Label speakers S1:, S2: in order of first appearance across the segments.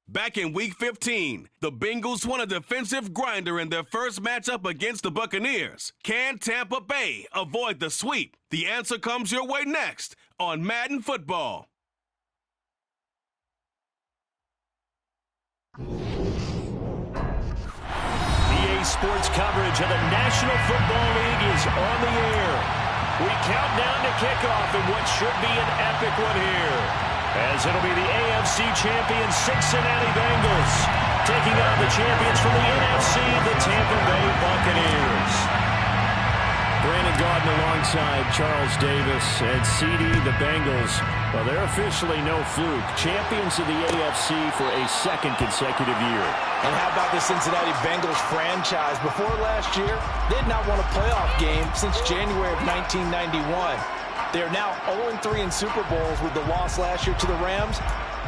S1: Back in Week 15, the Bengals won a defensive grinder in their first matchup against the Buccaneers. Can Tampa Bay avoid the sweep? The answer comes your way next on Madden Football.
S2: EA Sports coverage of the National Football League is on the air. We count down to kickoff in what should be an epic one here, as it'll be the AFC champions Cincinnati Bengals taking on the champions from the NFC, the Tampa Bay Buccaneers. Brandon Gaudin alongside Charles Davis and CD, the Bengals. Well, they're officially no fluke. Champions of the AFC for a second consecutive year.
S3: And how about the Cincinnati Bengals franchise? Before last year, they had not won a playoff game since January of 1991. They are now 0-3 in Super Bowls with the loss last year to the Rams.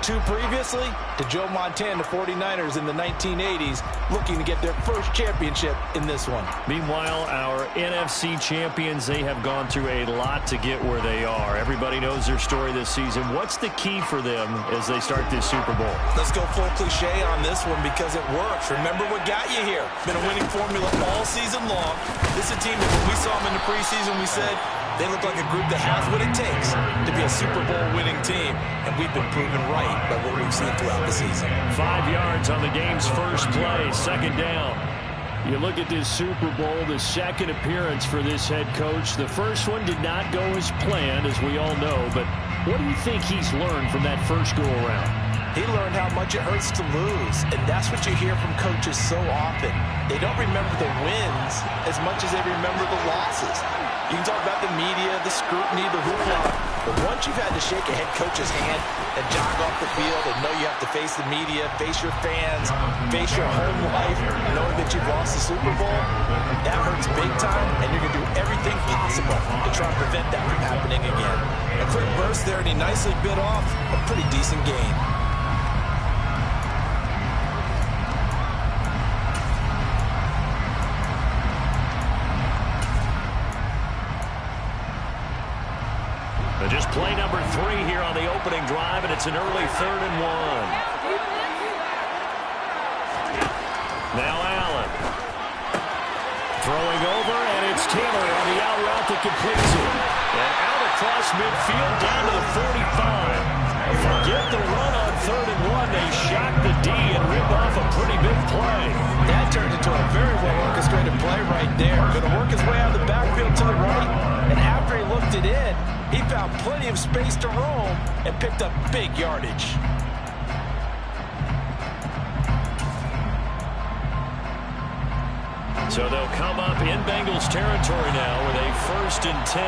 S3: 2 previously to Joe Montana, the 49ers in the 1980s, looking to get their first championship in this one.
S2: Meanwhile, our NFC champions, they have gone through a lot to get where they are. Everybody knows their story this season. What's the key for them as they start this Super Bowl?
S3: Let's go full cliche on this one because it works. Remember what got you here. Been a winning formula all season long. This is a team that when we saw them in the preseason, we said, they look like a group that has what it takes to be a Super Bowl winning team, and we've been proven right by what we've seen throughout the season.
S2: 5 yards on the game's first play, second down. You look at this Super Bowl, the second appearance for this head coach. The first one did not go as planned, as we all know, but what do you think he's learned from that first go-around?
S3: He learned how much it hurts to lose, and that's what you hear from coaches so often. They don't remember the wins as much as they remember the losses. You can talk about the media, the scrutiny, the hoopla, but once you've had to shake a head coach's hand and jog off the field and know you have to face the media, face your fans, face your home life, knowing that you've lost the Super Bowl, that hurts big time, and you're going to do everything possible to try and prevent that from happening again. A quick burst there, and he nicely bit off a pretty decent gain.
S2: Just play number 3 here on the opening drive, and it's an early 3rd and 1. Now Allen. Throwing over, and it's Taylor on the out route that completes it. And out across midfield down to the 45. Forget the run on 3rd and 1. They shock the D and rip off a pretty big play.
S3: That turned into a very well-orchestrated play right there. Going to work his way out of the backfield to the right, and after he looked it in, he found plenty of space to roam and picked up big yardage.
S2: So they'll come up in Bengals territory now with a 1st and 10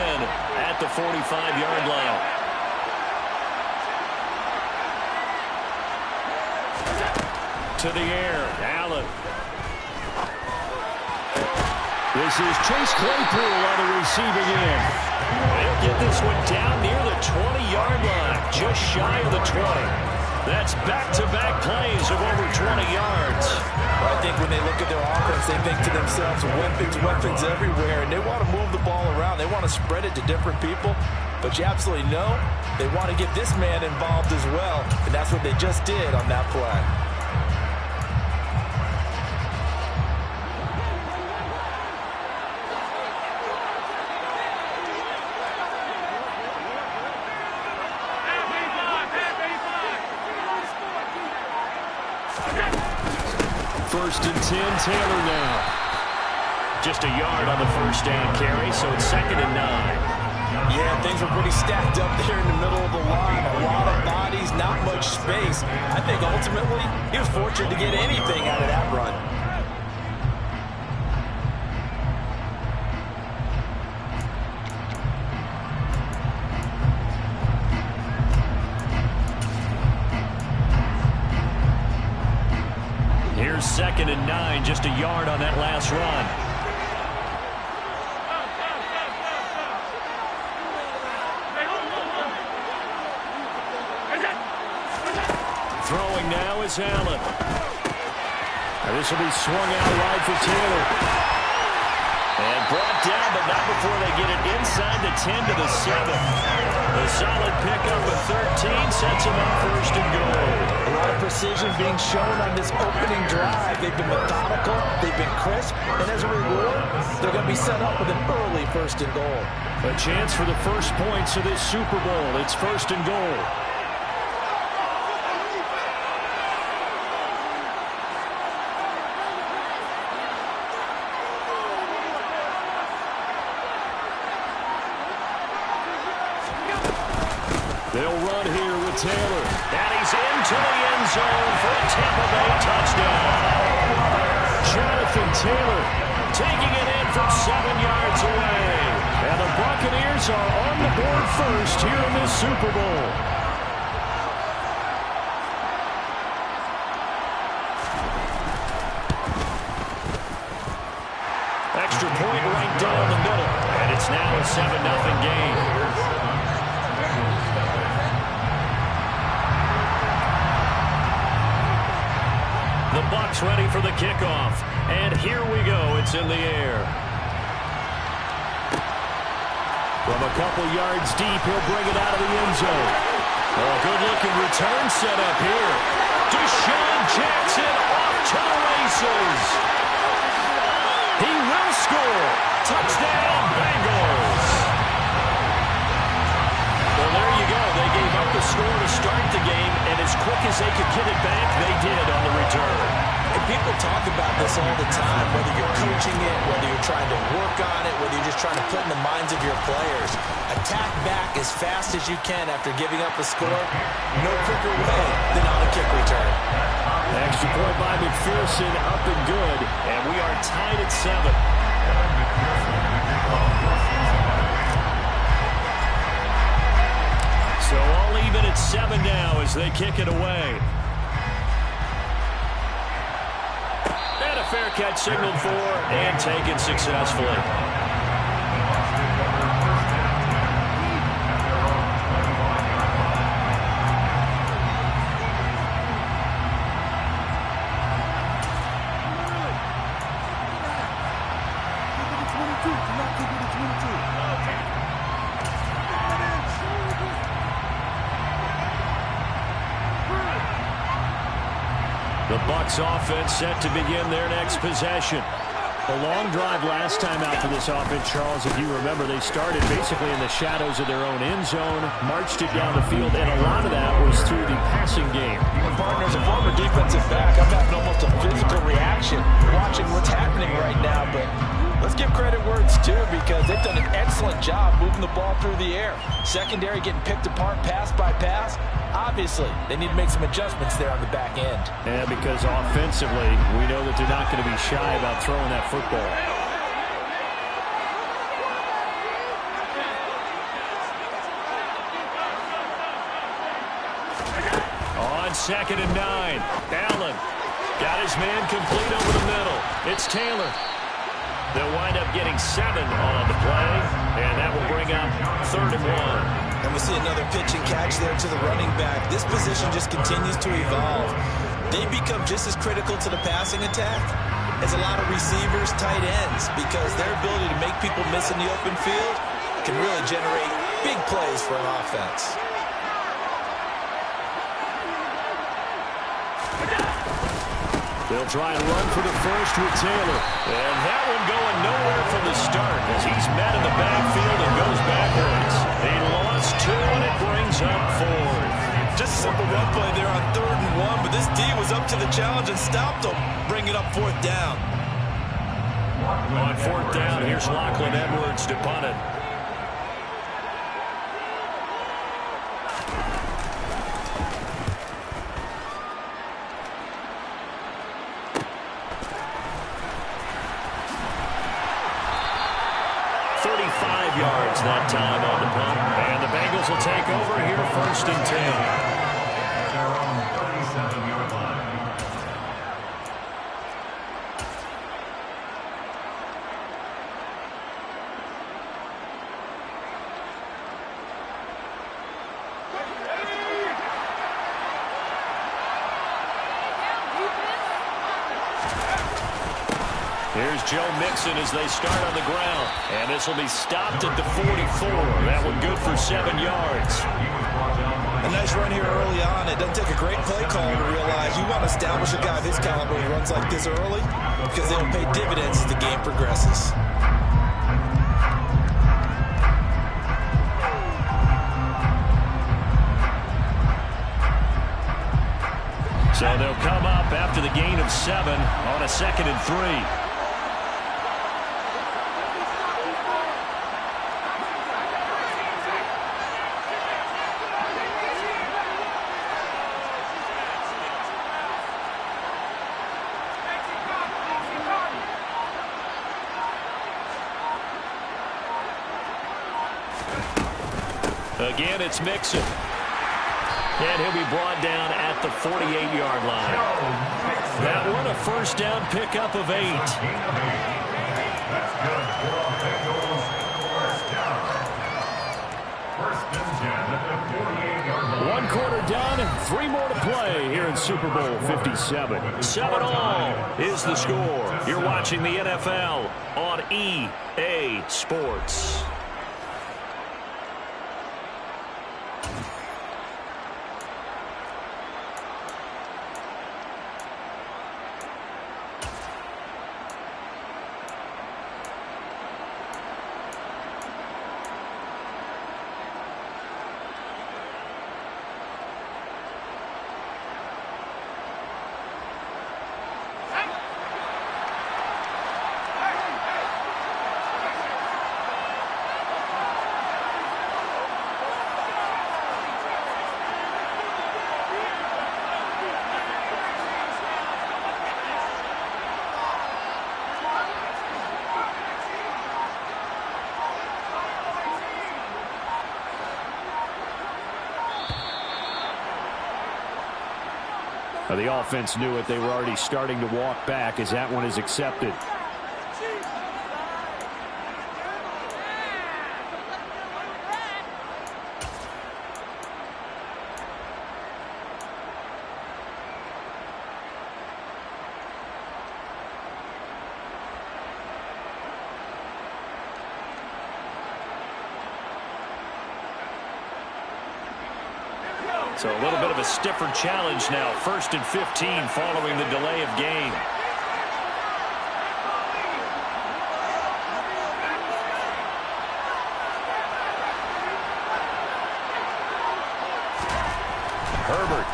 S2: at the 45-yard line. To the air, Allen. This is Chase Claypool on the receiving end. They'll get this one down near the 20-yard line, just shy of the 20. That's back-to-back plays of over 20 yards.
S3: Well, I think when they look at their offense, they think to themselves, weapons everywhere, and they want to move the ball around. They want to spread it to different people, but you absolutely know they want to get this man involved as well, and that's what they just did on that play.
S2: First and 10, Taylor now. Just a yard on the first down carry, so it's 2nd and 9.
S3: Yeah, things were pretty stacked up there in the middle of the line. A lot of bodies, not much space. I think ultimately he was fortunate to get anything out of that run.
S2: Here's 2nd and 9, just a yard on that last run. Throwing now is Allen. And this will be swung out wide for Taylor. And brought down, but not before they get it inside the 10 to the 7. A solid pickup of 13 sets them up first and goal.
S3: A lot of precision being shown on this opening drive. They've been methodical, they've been crisp, and as a reward, they're going to be set up with an early first and goal.
S2: A chance for the first points of this Super Bowl. It's first and goal. They'll run here with Taylor. And he's into the end zone for a Tampa Bay touchdown. Jonathan Taylor taking it in from 7 yards away. And the Buccaneers are on the board first here in this Super Bowl. Extra point right down the middle. And it's now a 7-0 game. The Bucs ready for the kickoff. And here we go. It's in the air. From a couple yards deep, he'll bring it out of the end zone. A good-looking return set up here. Deshaun Jackson off to the races. He will score. Touchdown, Bengals. Well, there you go. They gave up the score to start the game, and as quick as they could get it back, they did on the return.
S3: And people talk about this all the time, whether you're coaching it, whether you're trying to work on it, whether you're just trying to put in the minds of your players. Attack back as fast as you can after giving up a score. No quicker way than on a kick return.
S2: Extra point by McPherson, up and good, and we are tied at 7. So all even at 7 now as they kick it away. And a fair catch signaled for and taken successfully. The Bucs offense set to begin their next possession. A long drive last time out for this offense, Charles. If you remember, they started basically in the shadows of their own end zone, marched it down the field, and a lot of that was through the passing game.
S3: And partners, a former defensive back, I'm having almost a physical reaction watching what's happening right now, but let's give credit where it's due because they've done an excellent job moving the ball through the air. Secondary getting picked apart pass by pass. Obviously, they need to make some adjustments there on the back end.
S2: Yeah, because offensively, we know that they're not going to be shy about throwing that football. On 2nd and 9, Allen got his man complete over the middle. It's Taylor. They'll wind up getting 7 on the play, and that will bring up 3rd and 1.
S3: And we see another pitch and catch there to the running back. This position just continues to evolve. They become just as critical to the passing attack as a lot of receivers, tight ends, because their ability to make people miss in the open field can really generate big plays for an offense.
S2: They'll try and run for the first with Taylor. And that one going nowhere from the start as he's met in the backfield and goes backwards. He lost 2 and it brings up 4.
S3: Just a simple run play there on 3rd and 1, but this D was up to the challenge and stopped him, bringing up 4th down.
S2: On 4th down, here's Lachlan Edwards to punt it. Yards that time on the punt. And the Bengals will take over here 1st and 10. Here's Joe Mixon as they start on the ground. And this will be stopped at the 44. That one good for 7 yards.
S3: A nice run here early on. It doesn't take a great play call to realize you want to establish a guy of his caliber who runs like this early because they'll pay dividends as the game progresses.
S2: So they'll come up after the gain of 7 on a 2nd and 3. Again, it's Mixon. And he'll be brought down at the 48-yard line. That one a first down pickup of 8. One quarter done and 3 more to play here in Super Bowl 57. 7-all is the score. You're watching the NFL on EA Sports. The offense knew it. They were already starting to walk back as that one is accepted. So a little bit of a stiffer challenge now. 1st and 15 following the delay of game. Herbert.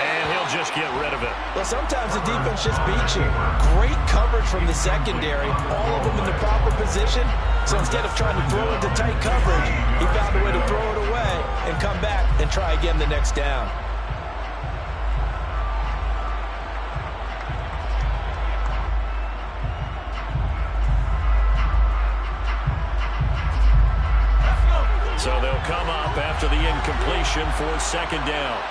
S2: And he'll just get rid of it.
S3: Well, sometimes the defense just beats you. Great coverage from the secondary. All of them in the proper position. So instead of trying to throw into tight coverage, he found a way to throw it away and come back and try again the next down.
S2: So they'll come up after the incompletion for 2nd down.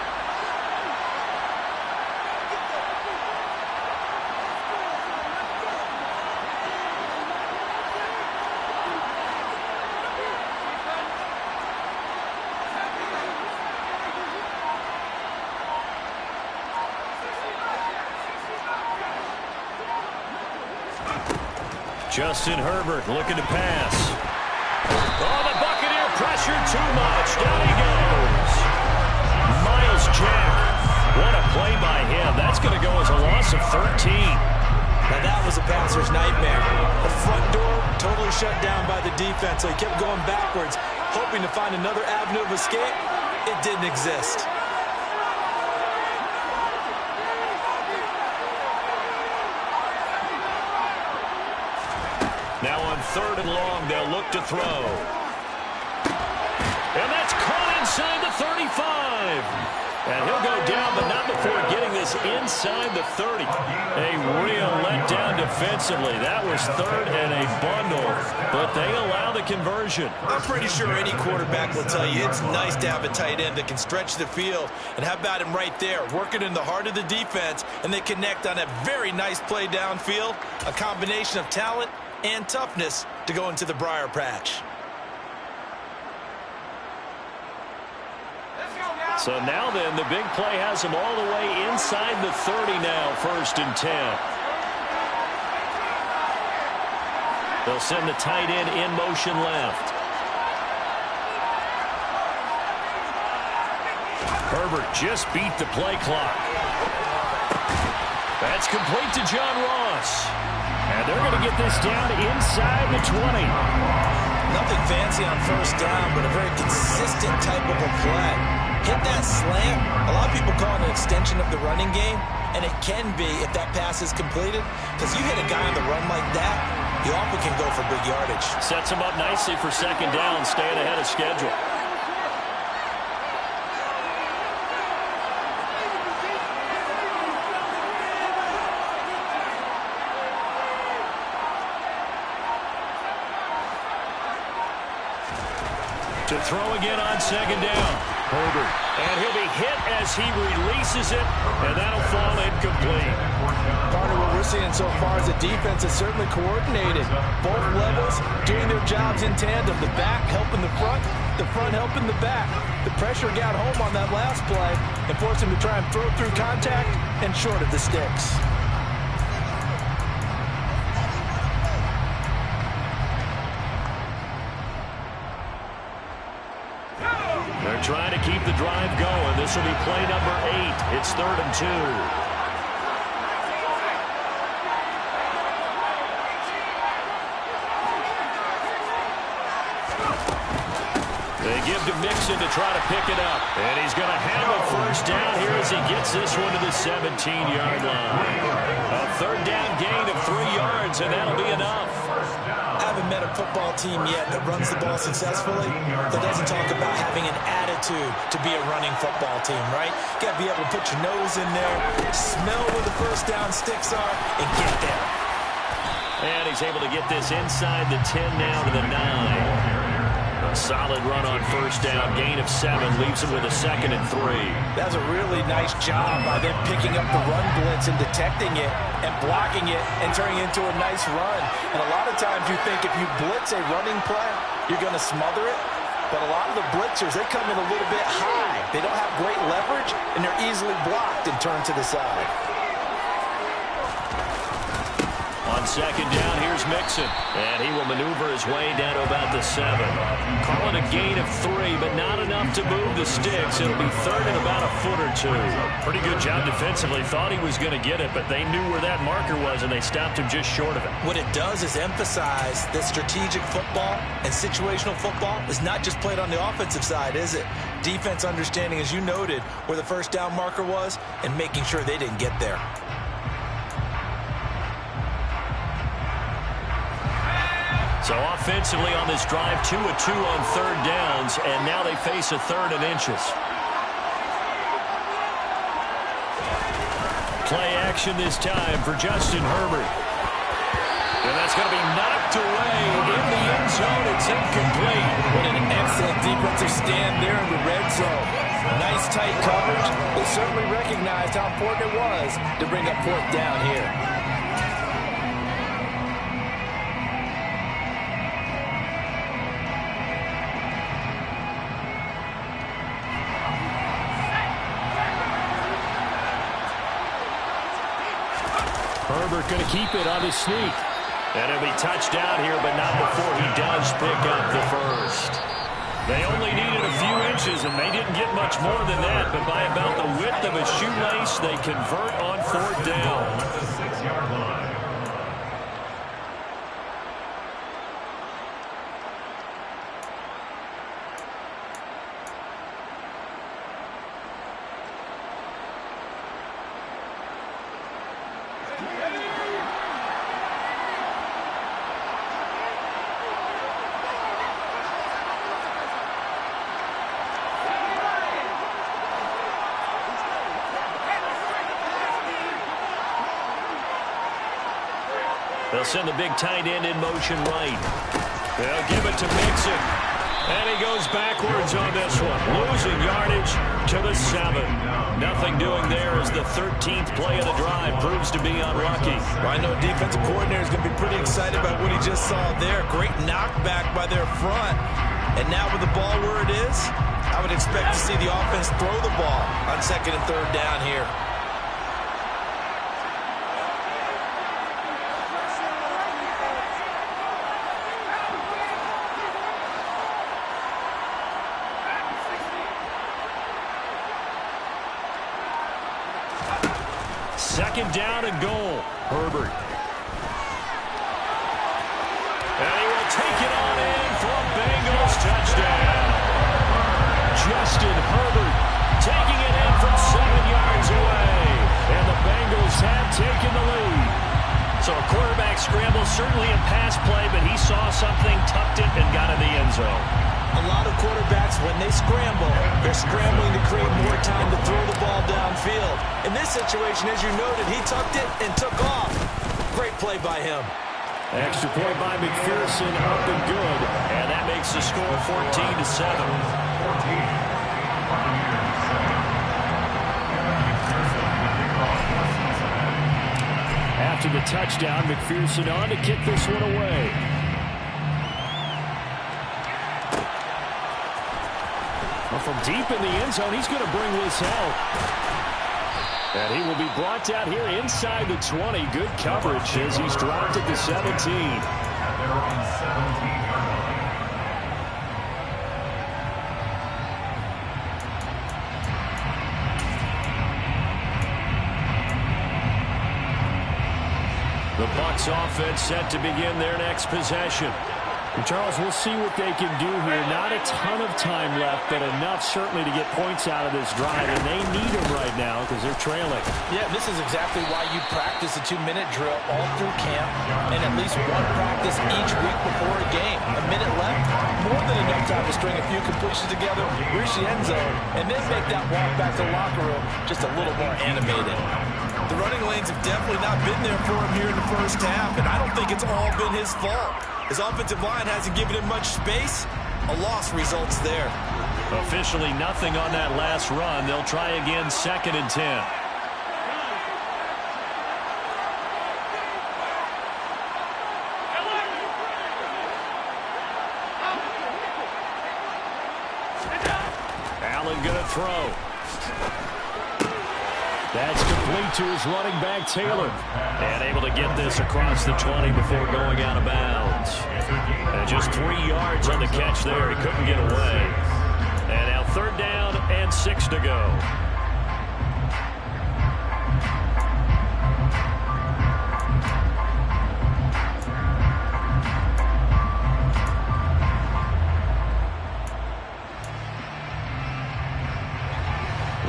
S2: Justin Herbert looking to pass. Oh, the Buccaneer pressure too much. Down he goes. Miles Jack. What a play by him. That's going to go as a loss of 13.
S3: Now that was a passer's nightmare. The front door totally shut down by the defense, so he kept going backwards, hoping to find another avenue of escape. It didn't exist.
S2: Now on 3rd and long, they'll look to throw. And that's caught inside the 35. And he'll go down, but not before getting this inside the 30. A real letdown defensively. That was 3rd and a bundle, but they allow the conversion.
S3: I'm pretty sure any quarterback will tell you it's nice to have a tight end that can stretch the field. And how about him right there, working in the heart of the defense, and they connect on a very nice play downfield. A combination of talent and toughness to go into the briar patch.
S4: Let's go, guys.
S2: So now then, the big play has them all the way inside the 30 now, 1st and 10. They'll send the tight end in motion left. Herbert just beat the play clock. That's complete to John Ross. And they're going to get this down inside the 20.
S3: Nothing fancy on 1st down, but a very consistent type of a play. Hit that slant. A lot of people call it an extension of the running game, and it can be if that pass is completed, because you hit a guy on the run like that, you often can go for big yardage.
S2: Sets him up nicely for 2nd down, staying ahead of schedule. To throw again on 2nd down. Herbert. And he'll be hit as he releases it, and that'll fall incomplete.
S3: Partner, what we're seeing so far is the defense is certainly coordinated. Both levels doing their jobs in tandem. The back helping the front helping the back. The pressure got home on that last play and forced him to try and throw through contact and short of the sticks.
S2: They're trying to keep the drive going. This will be play number 8. It's 3rd and 2. They give to Mixon to try to pick it up. And he's going to have a 1st down here as he gets this one to the 17-yard line. A 3rd down gain of 3 yards, and that'll be enough.
S3: I haven't met a football team yet that runs the ball successfully that doesn't talk about having an attitude to be a running football team, right? You got to be able to put your nose in there, smell where the 1st down sticks are, and get there.
S2: And he's able to get this inside the 10 now to the 9. A solid run on 1st down, gain of 7, leaves him with a 2nd and 3.
S3: That's a really nice job by them picking up the run blitz and detecting it and blocking it and turning it into a nice run. And a lot of times you think if you blitz a running play, you're going to smother it. But a lot of the blitzers, they come in a little bit high. They don't have great leverage, and they're easily blocked and turned to the side.
S2: On 2nd down, here's Mixon. And he will maneuver his way down to about the 7. Call it a gain of 3, but not enough to move the sticks. It'll be 3rd and about a foot or 2. Pretty good job defensively. Thought he was going to get it, but they knew where that marker was, and they stopped him just short of it.
S3: What it does is emphasize that strategic football and situational football is not just played on the offensive side, is it? Defense understanding, as you noted, where the 1st down marker was and making sure they didn't get there.
S2: So offensively on this drive, 2 of 2 on 3rd downs, and now they face a 3rd and inches. Play action this time for Justin Herbert. And that's going to be knocked away in the end zone. It's incomplete.
S3: What an excellent defensive stand there in the red zone. Nice tight coverage. They certainly recognized how important it was to bring up 4th down here.
S2: Herbert going to keep it on his sneak. And it'll be touchdown here, but not before he does pick up the 1st. They only needed a few inches, and they didn't get much more than that. But by about the width of a shoelace, they convert on 4th down.
S4: At the 6-yard line.
S2: They'll send the big tight end in motion right. They'll give it to Mixon. And he goes backwards on this one. Losing yardage to the 7. Nothing doing there as the 13th play of the drive proves to be unlucky.
S3: Well, I know defensive coordinator is going to be pretty excited about what he just saw there. Great knockback by their front. And now with the ball where it is, I would expect to see the offense throw the ball on 2nd and 3rd down here.
S2: Second down and goal. Herbert. And he will take it on in for a Bengals touchdown. Justin Herbert taking it in from 7 yards away. And the Bengals have taken the lead. So a quarterback scramble, certainly a pass play, but he saw something, tucked it, and got in the end zone.
S3: A lot of quarterbacks, when they scramble, they're scrambling to create more time to throw the ball downfield. In this situation, as you noted, he tucked it and took off. Great play by him.
S2: Extra point by McPherson, up and good. And that makes the score 14-7. After the touchdown, McPherson on to kick this one away. Well, from deep in the end zone, he's going to bring this out. And he will be brought down here inside the 20. Good coverage as he's dropped at the 17. The Bucs offense set to begin their next possession. And Charles, we'll see what they can do here. Not a ton of time left, but enough certainly to get points out of this drive. And they need them right now because they're trailing.
S3: Yeah, this is exactly why you practice a 2-minute drill all through camp and at least one practice each week before a game. A minute left, more than enough time to string a few completions together, reach the end zone, and then make that walk back to the locker room just a little more animated. The running lanes have definitely not been there for him here in the first half, and I don't think it's all been his fault. His offensive line hasn't given him much space. A loss results there.
S2: Officially nothing on that last run. They'll try again 2nd and 10. Allen gonna throw. That's complete to his running back, Taylor. And able to get this across the 20 before going out of bounds. And just 3 yards on the catch there. He couldn't get away. And now 3rd down and 6 to go.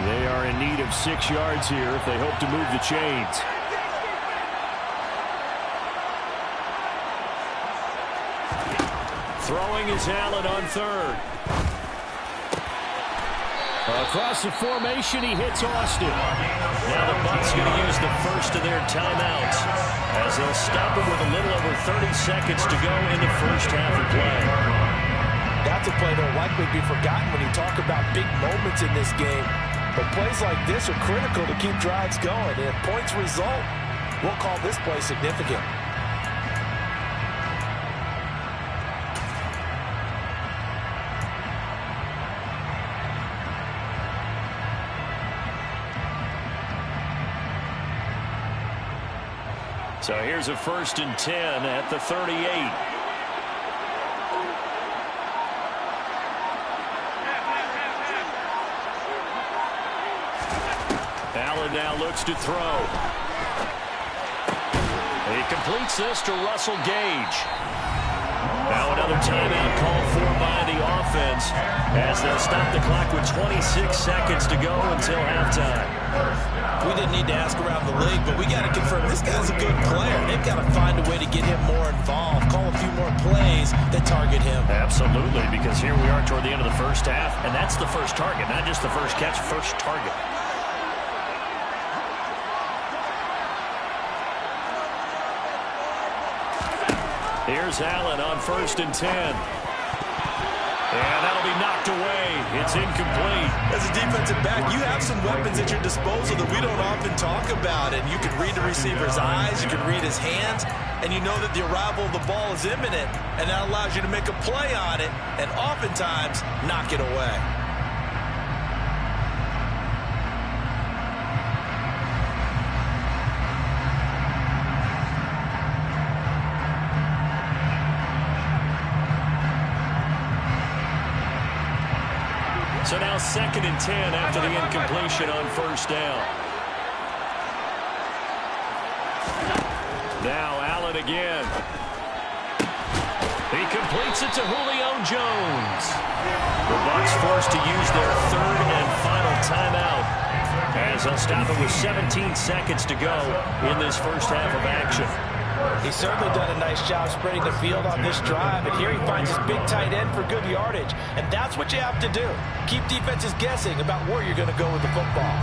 S2: They are in need of 6 yards here if they hope to move the chains. Throwing is Allen on 3rd. Across the formation, he hits Austin. Now the Bucs going to use the first of their timeouts as they'll stop him with a little over 30 seconds to go in the first half of play.
S3: That's a play that will likely be forgotten when you talk about big moments in this game. But plays like this are critical to keep drives going. And if points result, we'll call this play significant.
S2: So here's a 1st and 10 at the 38. Allen now looks to throw. He completes this to Russell Gage. Now another timeout called for by the offense as they'll stop the clock with 26 seconds to go until halftime.
S3: We didn't need to ask around the league, but we got to confirm this guy's a good player. They've got to find a way to get him more involved, call a few more plays that target him.
S2: Absolutely, because here we are toward the end of the first half, and that's the first target, not just the first catch, first target. Here's Allen on 1st and 10. And that'll be knocked away. It's incomplete.
S3: As a defensive back, you have some weapons at your disposal that we don't often talk about. And you can read the receiver's eyes, you can read his hands, and you know that the arrival of the ball is imminent, and that allows you to make a play on it and oftentimes knock it away.
S2: So now 2nd and 10 after the incompletion on first down. Now Allen again. He completes it to Julio Jones. The Bucs forced to use their 3rd and final timeout, as they'll stop it with 17 seconds to go in this first half of action.
S3: He's certainly done a nice job spreading the field on this drive, and here he finds his big tight end for good yardage. And that's what you have to do. Keep defenses guessing about where you're going to go with the football.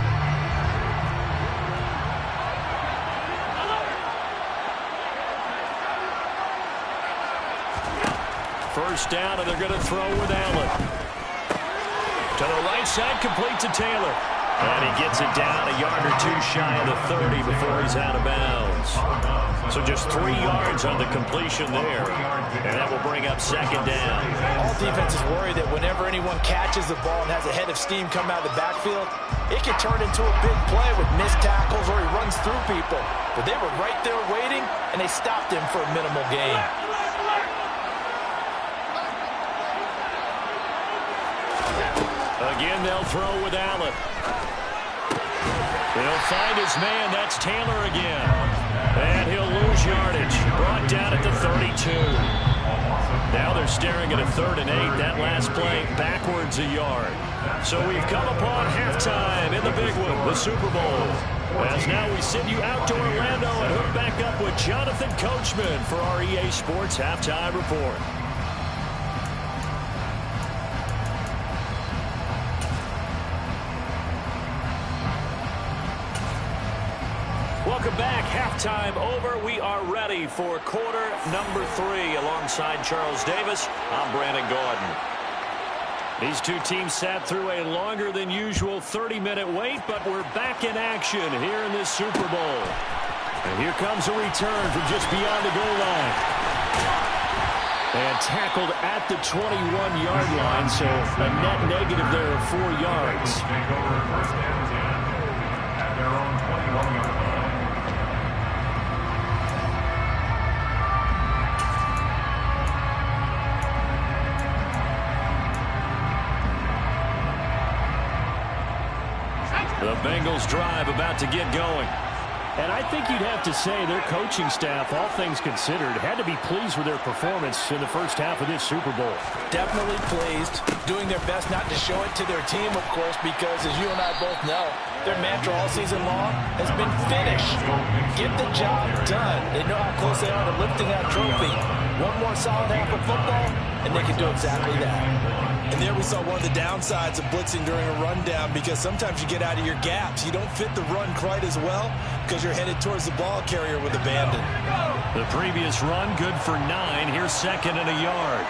S2: First down, and they're going to throw with Allen. To the right side, complete to Taylor. And he gets it down a yard or 2 shy of the 30 before he's out of bounds. So just 3 yards on the completion there. And that will bring up 2nd down.
S3: All defenses worry that whenever anyone catches the ball and has a head of steam come out of the backfield, it can turn into a big play with missed tackles or he runs through people. But they were right there waiting, and they stopped him for a minimal gain.
S2: Again, they'll throw with Allen. He'll find his man. That's Taylor again. And he'll lose yardage. Brought down at the 32. Now they're staring at a 3rd and 8. That last play backwards a yard. So we've come upon halftime in the big one, the Super Bowl. As now we send you out to Orlando and hook back up with Jonathan Coachman for our EA Sports Halftime Report. Welcome back. Halftime over. We are ready for quarter number 3. Alongside Charles Davis, I'm Brandon Gordon. These two teams sat through a longer than usual 30-minute wait, but we're back in action here in this Super Bowl. And here comes a return from just beyond the goal line. And tackled at the 21-yard line, so a net negative there of 4 yards.
S4: At their own 21-yard line.
S2: The Bengals drive about to get going.
S5: And I think you'd have to say their coaching staff, all things considered, had to be pleased with their performance in the first half of this Super Bowl.
S3: Definitely pleased, doing their best not to show it to their team, of course, because as you and I both know, their mantra all season long has been finish. Get the job done. They know how close they are to lifting that trophy. One more solid half of football, and they can do exactly that. And there we saw one of the downsides of blitzing during a rundown, because sometimes you get out of your gaps. You don't fit the run quite as well because you're headed towards the ball carrier with abandon.
S2: The previous run, good for 9. Here's 2nd and a yard.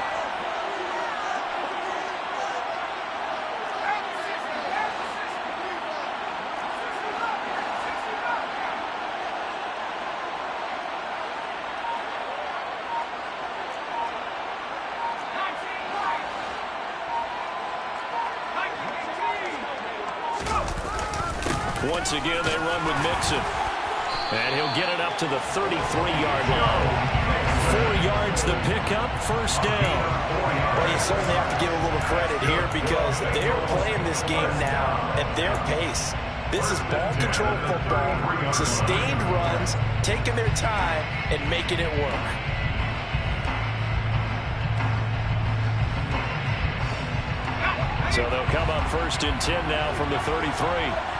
S2: Once again, they run with Mixon. And he'll get it up to the 33-yard line. 4 yards the pickup, first down.
S3: Well, you certainly have to give a little credit here because they're playing this game now at their pace. This is ball control football, sustained runs, taking their time and making it work.
S2: So they'll come up 1st and 10 now from the 33.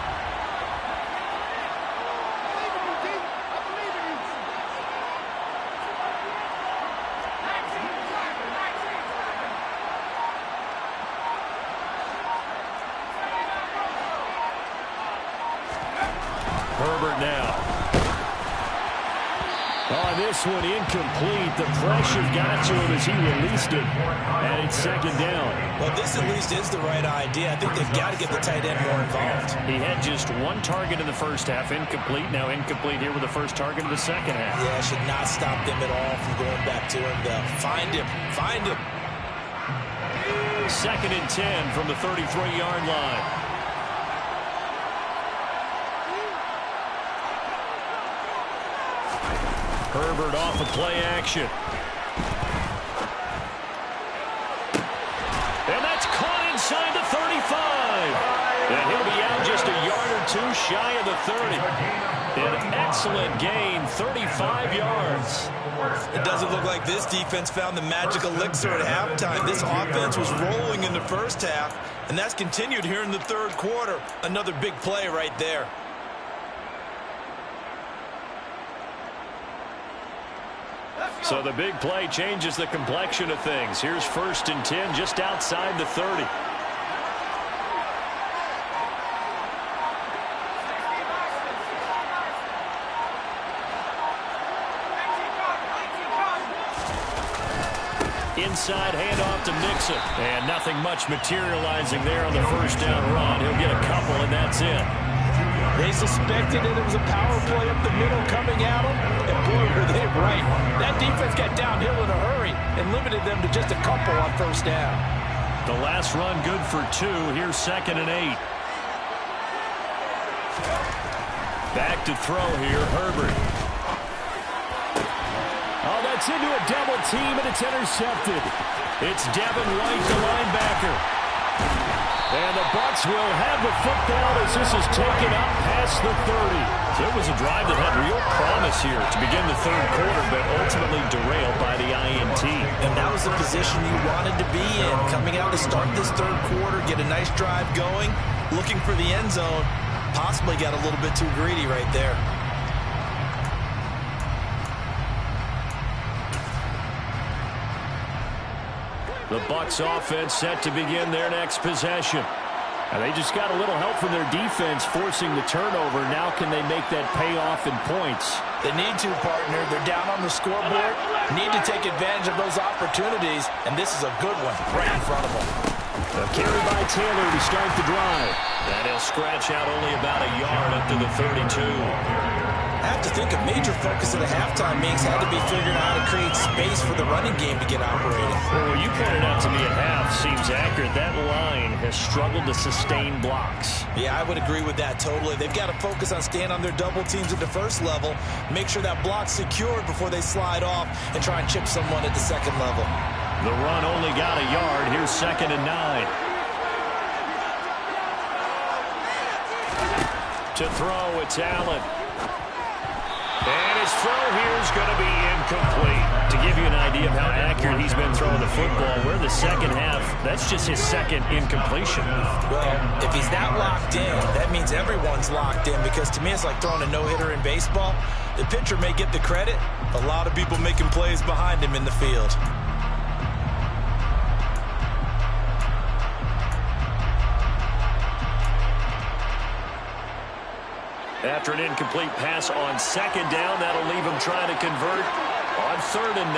S5: this one incomplete. The pressure got to him as he released it, and it's second down.
S3: Well, this at least is the right idea. I think they've got to get the tight end more involved.
S5: He had just one target in the first half, incomplete. Now incomplete here with the first target of the second half.
S3: Yeah, should not stop them at all from going back to him. Find him. Find him.
S5: Second and 10 from the 33-yard line. Herbert off of play action. And that's caught inside the 35. And he'll be out just a yard or two shy of the 30. An excellent gain, 35 yards.
S3: It doesn't look like this defense found the magic elixir at halftime. This offense was rolling in the first half, and that's continued here in the third quarter. Another big play right there.
S5: So the big play changes the complexion of things. Here's first and 10 just outside the 30. Inside handoff to Mixon. And nothing much materializing there on the first down run. He'll get a couple, and that's it.
S3: They suspected that it was a power play up the middle coming at them, and boy, were they right. That defense got downhill in a hurry and limited them to just a couple on first down.
S5: The last run good for 2. Here's second and 8. Back to throw here, Herbert. Oh, that's into a double team, and it's intercepted. It's Devin White, the linebacker. And the Bucs will have the football as this is taken up past the 30. So it was a drive that had real promise here to begin the third quarter, but ultimately derailed by the INT.
S3: And that was the position you wanted to be in. Coming out to start this third quarter, get a nice drive going, looking for the end zone. Possibly got a little bit too greedy right there.
S5: The Bucs offense set to begin their next possession. And they just got a little help from their defense forcing the turnover. Now can they make that pay off in points?
S3: They need to, partner. They're down on the scoreboard. Need to take advantage of those opportunities. And this is a good one right in front of them.
S5: A carry by Taylor to start the drive. And he'll scratch out only about a yard up to the 32.
S3: I have to think a major focus of the halftime meetings had to be figuring out how to create space for the running game to get operating.
S5: Well, you pointed out to me at half seems accurate. That line has struggled to sustain blocks.
S3: Yeah, I would agree with that totally. They've got to focus on staying on their double teams at the first level, make sure that block's secured before they slide off and try and chip someone at the second level.
S5: The run only got a yard. Here's second and 9. To throw, it's Allen. And his throw here is going to be incomplete. To give you an idea of how accurate he's been throwing the football, we're in the second half. That's just his second incompletion.
S3: Well, if he's that locked in, that means everyone's locked in, because to me it's like throwing a no-hitter in baseball. The pitcher may get the credit. A lot of people making plays behind him in the field.
S5: After an incomplete pass on second down, that'll leave him trying to convert on third and 9.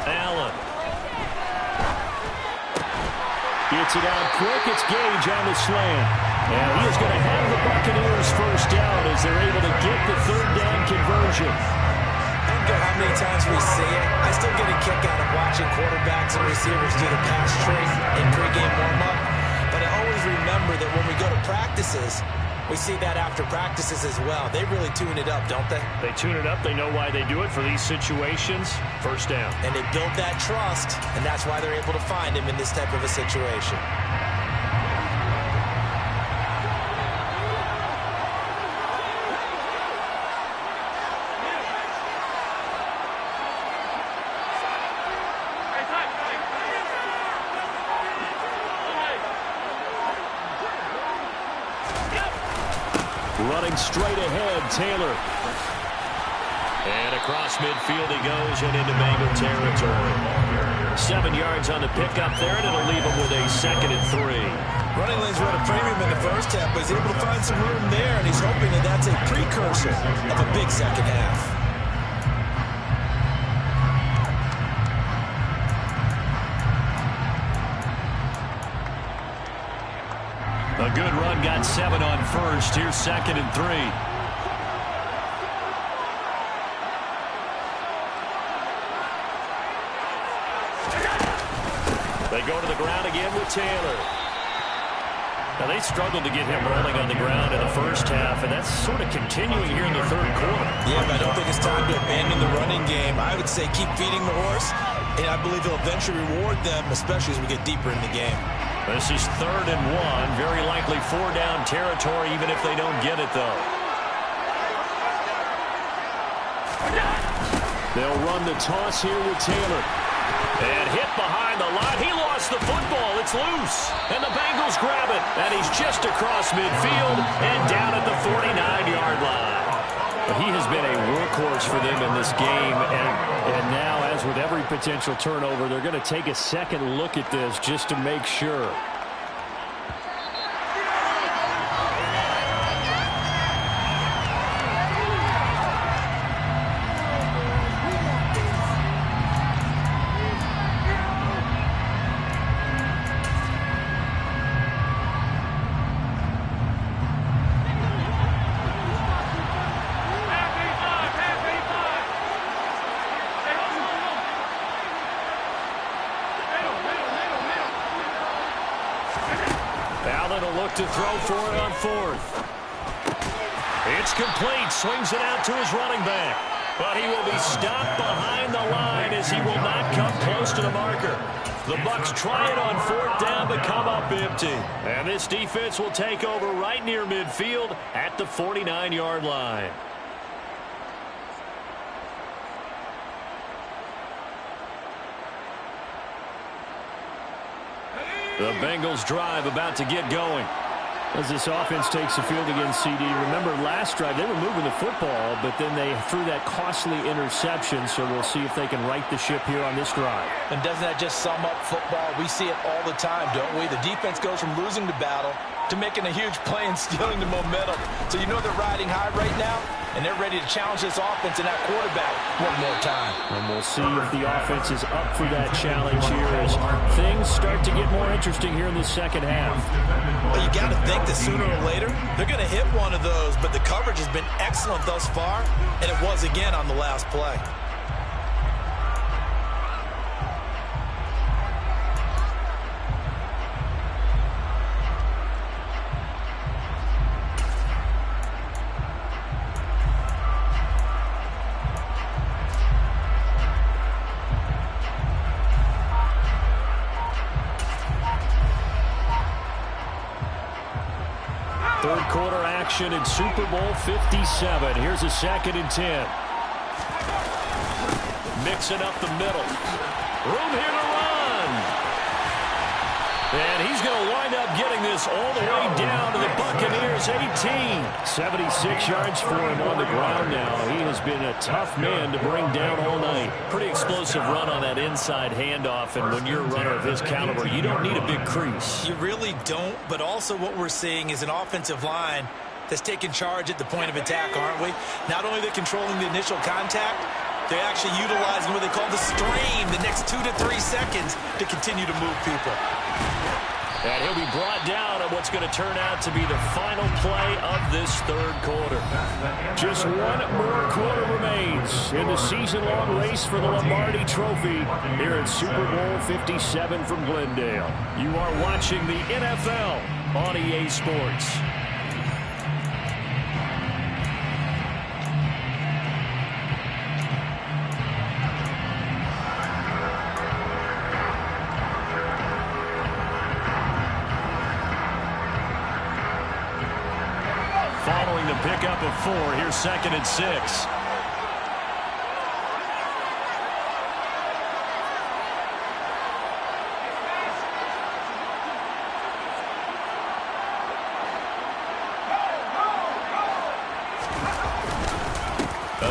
S5: Allen. Gets it out quick. It's Gage on the slant. And he is going to have the Buccaneers first down as they're able to get the third down conversion.
S3: How many times we see it, I still get a kick out of watching quarterbacks and receivers do the pass trick in pregame warm-up. But I always remember that when we go to practices, we see that after practices as well. They really tune it up, don't they?
S5: They tune it up. They know why they do it for these situations. First down.
S3: And they build that trust, and that's why they're able to find him in this type of a situation.
S5: Running straight ahead, Taylor. And across midfield he goes and into Bengal territory.
S2: 7 yards on the pickup there, and it'll leave him with a 2nd and 3.
S3: Running lanes were at a premium in the first half, but he's able to find some room there, and he's hoping that that's a precursor of a big second half.
S2: A good run, got 7 on first. Here's 2nd and 3. They go to the ground again with Taylor. Now, they struggled to get him rolling on the ground in the first half, and that's sort of continuing here in the third quarter.
S3: Yeah, but I don't think it's time to abandon the running game. I would say keep feeding the horse, and I believe he'll eventually reward them, especially as we get deeper in the game.
S2: This is 3rd and 1. Very likely 4-down territory, even if they don't get it, though. They'll run the toss here with Taylor. And hit behind the line. He lost the football. It's loose. And the Bengals grab it. And he's just across midfield and down at the 49-yard line. But he has been a workhorse for them in this game. And now, as with every potential turnover, they're going to take a second look at this just to make sure. To throw for it on 4th. It's complete. Swings it out to his running back. But he will be stopped behind the line as he will not come close to the marker. The Bucs try it on 4th down but come up empty. And this defense will take over right near midfield at the 49-yard line. The Bengals drive about to get going. As this offense takes the field against CD, remember last drive they were moving the football, but then they threw that costly interception, so we'll see if they can right the ship here on this drive.
S3: And doesn't that just sum up football? We see it all the time, don't we? The defense goes from losing the battle to making a huge play and stealing the momentum. So you know they're riding high right now, and they're ready to challenge this offense and that quarterback one more time.
S2: And we'll see if the offense is up for that challenge here as things start to get more interesting here in the second half.
S3: Well, you got to think that sooner or later they're going to hit one of those, but the coverage has been excellent thus far, and it was again on the last play.
S2: Third quarter action in Super Bowl 57. Here's a 2nd and 10. Mixing up the middle. Room here to run. And he's going to wind up getting this all the way down to the Buccaneers' 18. 76 yards for him on the ground now. He has been a tough man to bring down all night. Pretty explosive run on that inside handoff, and when you're a runner of his caliber, you don't need a big crease.
S3: You really don't, but also what we're seeing is an offensive line that's taking charge at the point of attack, aren't we? Not only are they controlling the initial contact, they're actually utilizing what they call the stream, the next 2 to 3 seconds to continue to move people.
S2: And he'll be brought down on what's going to turn out to be the final play of this third quarter. Just one more quarter remains in the season-long race for the Lombardi Trophy here at Super Bowl 57 from Glendale. You are watching the NFL on EA Sports. Following the pickup of 4, here's 2nd and 6.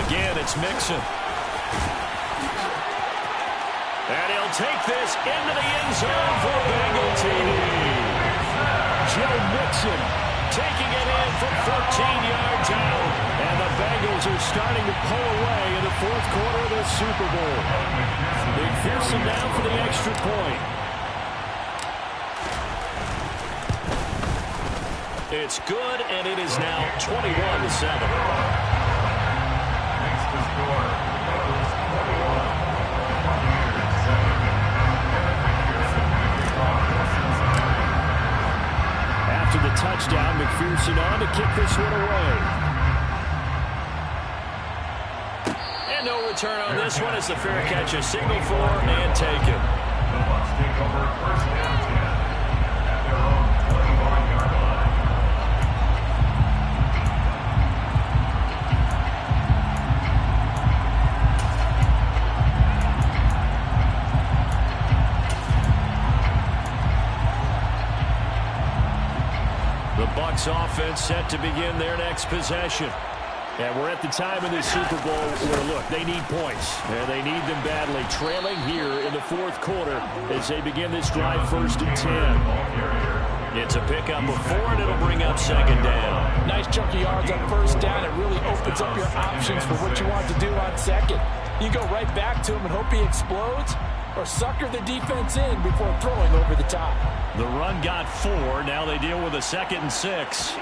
S2: Again, it's Mixon. And he'll take this into the end zone for Bengal TD.
S5: Joe Mixon
S2: Taking it in from 14 yards out.
S5: And the Bengals are starting to pull away in the fourth quarter of this Super Bowl. McPherson now for the extra point.
S2: It's good, and it is now 21-7.
S4: Next to score, Bengals 21, Buccaneers 7.
S5: After the touchdown, McPherson on to kick this one away.
S2: And no return on this one as the fair catch is signaled for and taken.
S4: The Bucs take over first down 10 at their own 21-yard line.
S2: The Bucs offense set to begin their next possession.
S5: And we're at the time in this Super Bowl where, look, they need points. And they need them badly. Trailing here in the fourth quarter as they begin this drive 1st and 10.
S2: It's a pickup of 4, and it'll bring up 2nd down.
S3: Nice chunk of yards on 1st down. It really opens up your options for what you want to do on 2nd. You go right back to him and hope he explodes, or sucker the defense in before throwing over the top.
S2: The run got 4. Now they deal with a 2nd and 6.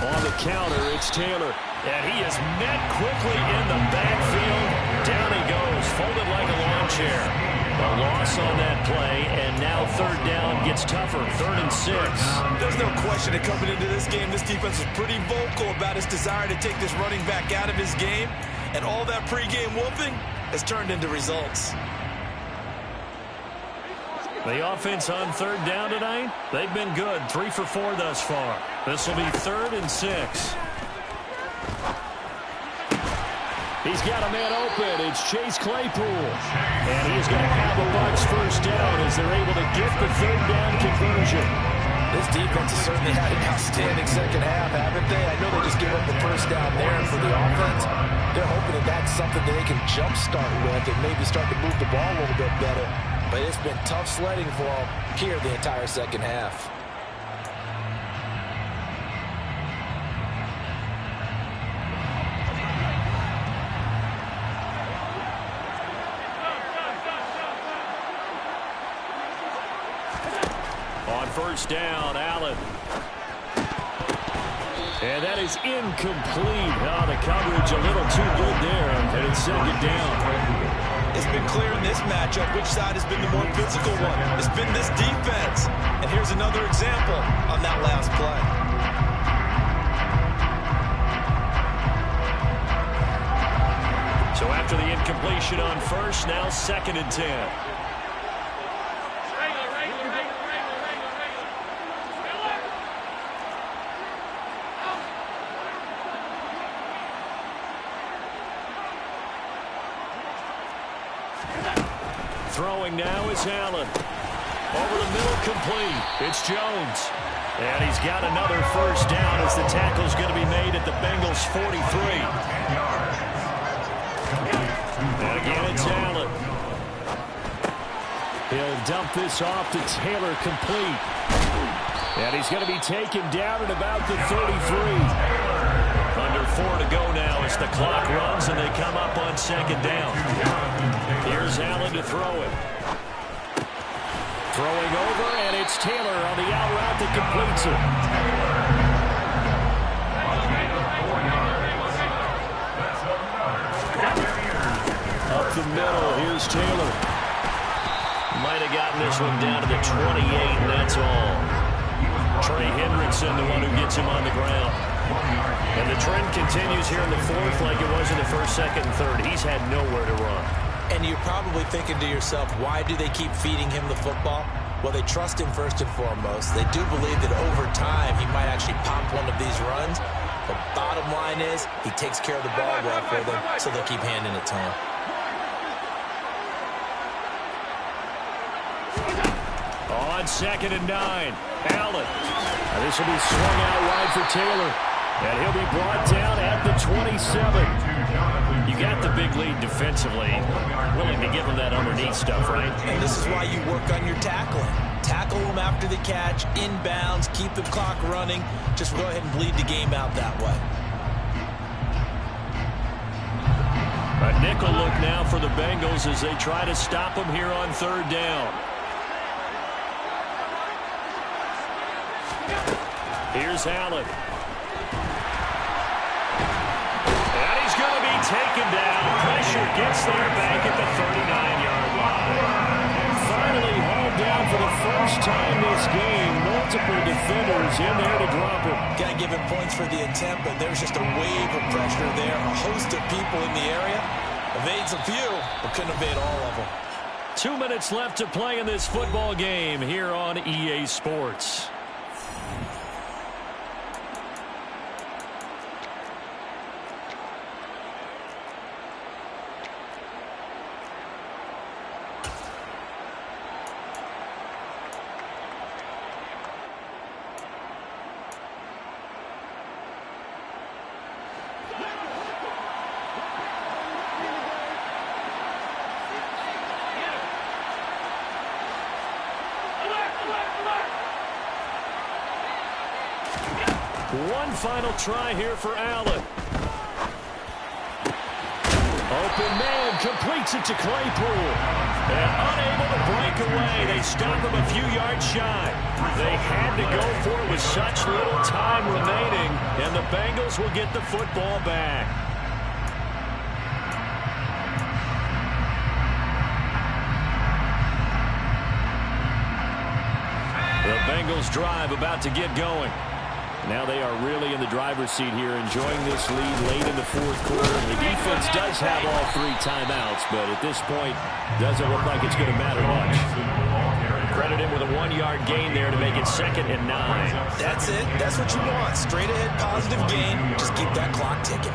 S5: On the counter, it's Taylor.
S2: And he is met quickly in the backfield. Down he goes, folded like a lawn chair. A loss on that play, and now 3rd down gets tougher. 3rd and 6.
S3: There's no question that coming into this game, this defense was pretty vocal about its desire to take this running back out of his game. And all that pregame wolfing has turned into results.
S2: The offense on 3rd down tonight, they've been good. 3 for 4 thus far. This will be 3rd and 6.
S5: He's got a man open. It's Chase Claypool. And he's going to have the Bucs 1st down as they're able to get the 3rd down conversion.
S3: This defense has certainly had an outstanding 2nd half, haven't they? I know they just gave up the 1st down there for the offense. They're hoping that that's something that they can jumpstart with and maybe start to move the ball a little bit better. But it's been tough sledding for them here the entire 2nd half.
S2: On 1st down, Allen.
S5: And that is incomplete. Oh, the coverage a little too good there. And it's 2nd down.
S3: It's been clear in this matchup which side has been the more physical one. It's been this defense. And here's another example on that last play.
S2: So after the incompletion on 1st, now 2nd and 10. Throwing now is Allen. Over the middle, complete. It's Jones. And he's got another 1st down as the tackle's going to be made at the Bengals 43. And again, it's Allen.
S5: He'll dump this off to Taylor, complete. And he's going to be taken down at about the 33.
S2: Under 4 to go now as the clock runs and they come up on 2nd down. Here's Allen to throw it.
S5: Throwing over, and it's Taylor on the out route that completes it. Up the middle, here's Taylor.
S2: Might have gotten this one down to the 28, and that's all. Trey Hendrickson, the one who gets him on the ground. And the trend continues here in the 4th like it was in the 1st, 2nd, and 3rd. He's had nowhere to run.
S3: And you're probably thinking to yourself, why do they keep feeding him the football? Well, they trust him first and foremost. They do believe that over time he might actually pop one of these runs. The bottom line is he takes care of the ball well for them, so they'll keep handing it to him.
S2: On 2nd and 9, Allen.
S5: Now this will be swung out wide for Taylor. And he'll be brought down at the 27. You got the big lead defensively. Willing to give them that underneath stuff, right?
S3: And this is why you work on your tackling. Tackle them after the catch, inbounds, keep the clock running. Just go ahead and bleed the game out that way.
S5: A nickel look now for the Bengals as they try to stop them here on third down. Here's Allen. And he's going to be taken down. Pressure gets there back at the 39-yard line. Finally hauled down for the first time this game. Multiple defenders in there to drop him.
S3: Got to give him points for the attempt, but there's just a wave of pressure there. A host of people in the area. Evades a few, but couldn't evade all of them.
S5: 2 minutes left to play in this football game here on EA Sports. One final try here for Allen. Open man completes it to Claypool. And unable to break away. They stop him a few yards shy. They had to go for it with such little time remaining. And the Bengals will get the football back. The Bengals drive about to get going. Now they are really in the driver's seat here, enjoying this lead late in the fourth quarter. The defense does have all 3 timeouts, but at this point, doesn't look like it's going to matter much. Credit him with a 1-yard gain there to make it 2nd and 9.
S3: That's it. That's what you want. Straight ahead positive gain. Just keep that clock ticking.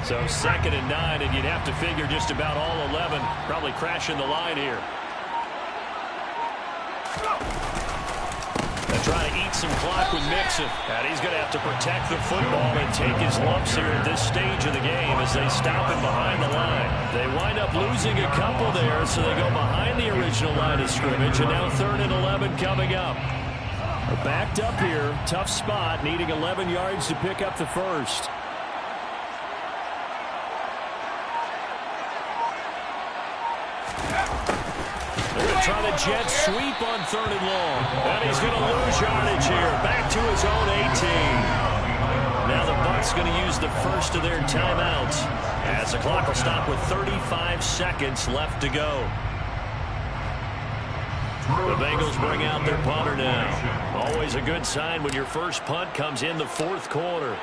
S5: So 2nd and 9, and you'd have to figure just about all 11 probably crashing the line here. Trying to eat some clock with Mixon. And he's going to have to protect the football and take his lumps here at this stage of the game as they stop him behind the line. They wind up losing a couple there, so they go behind the original line of scrimmage, and now 3rd and 11 coming up. They're backed up here, tough spot, needing 11 yards to pick up the first. Try the jet sweep on 3rd and long. And he's going to lose yardage here. Back to his own 18. Now the Bucs going to use the first of their timeouts as the clock will stop with 35 seconds left to go. The Bengals bring out their punter now. Always a good sign when your first punt comes in the 4th quarter.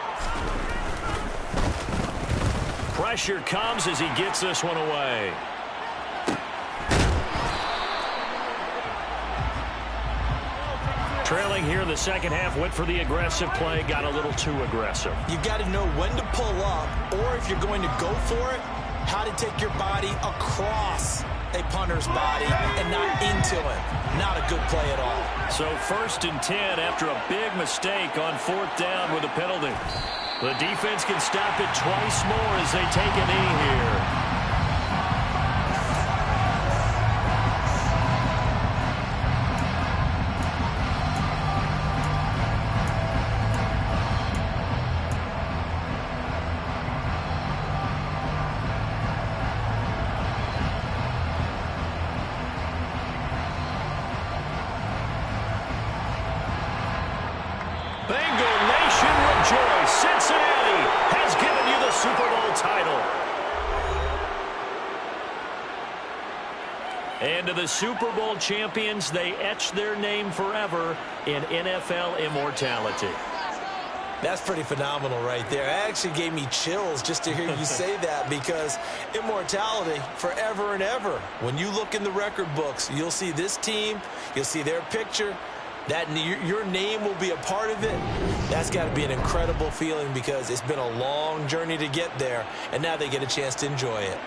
S5: Pressure comes as he gets this one away. Trailing here in the second half, went for the aggressive play, got a little too aggressive.
S3: You've got to know when to pull up, or if you're going to go for it, how to take your body across a punter's body and not into him. Not a good play at all.
S5: So 1st and 10 after a big mistake on 4th down with a penalty. The defense can stop it twice more as they take a knee here. Cincinnati has given you the Super Bowl title. And to the Super Bowl champions, they etch their name forever in NFL immortality.
S3: That's pretty phenomenal right there. It actually gave me chills just to hear you say that, because immortality forever and ever. When you look in the record books, you'll see this team, you'll see their picture. That your name will be a part of it. That's got to be an incredible feeling, because it's been a long journey to get there, and now they get a chance to enjoy it.